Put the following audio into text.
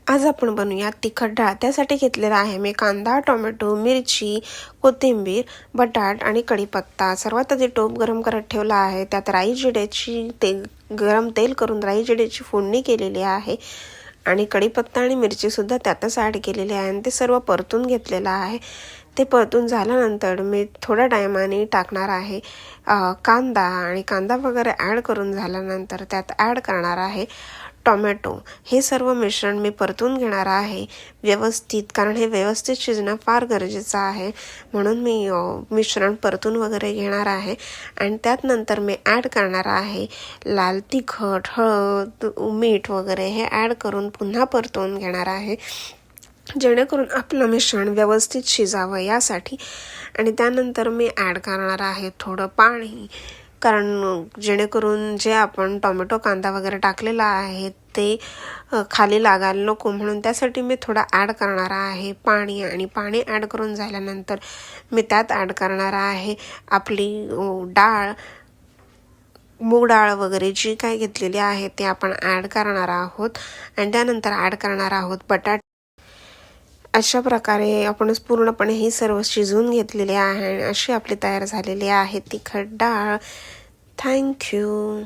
आज आपण बनवूया तिखट डाळ. त्यासाठी घेतलेला आहे मी कांदा, टोमॅटो, मिरची, कोथिंबीर, बटाट आणि कढीपत्ता. सर्वात आधी टोप गरम करत ठेवला आहे. त्यात राई जिऱ्याची गरम तेल करून राई जिऱ्याची फोडणी केलेली आहे आणि कढीपत्ता आणि मिरची सुद्धा त्यातच ॲड केलेली आहे आणि ते सर्व परतून घेतलेलं आहे. ते परतून झाल्यानंतर मी थोड्या टायमाने टाकणार आहे कांदा आणि कांदा वगैरे ॲड करून झाल्यानंतर त्यात ॲड करणार आहे टोमॅटो. हे सर्व मिश्रण मी परतून घेणार आहे व्यवस्थित, कारण हे व्यवस्थित शिजणं फार गरजेचं आहे. म्हणून मी मिश्रण परतून वगैरे घेणार आहे आणि त्यात नंतर मी ॲड करणार आहे लाल तिखट, हळद, मीठ वगैरे हे ॲड करून पुन्हा परतून घेणार आहे, जेणेकरून आपलं मिश्रण व्यवस्थित शिजावं यासाठी. आणि त्यानंतर मी ॲड करणार आहे थोडं पाणी, कारण जेणेकरून जे आपण टोमॅटो कांदा वगैरे टाकलेला आहे ते खाली लागायला नको, म्हणून त्यासाठी मी थोडं ॲड करणार आहे पाणी. आणि पाणी ॲड करून झाल्यानंतर मी त्यात ॲड करणार आहे आपली डाळ, मूग डाळ वगैरे जी काय घेतलेली आहे ते आपण ॲड करणार आहोत आणि त्यानंतर ॲड करणार आहोत बटाटे. अशा प्रकारे आपण पूर्णपणे हे सर्व शिजवून घेतलेले आहे आणि अशी आपली तयार झालेली आहे तिखट डाळ. थँक्यू.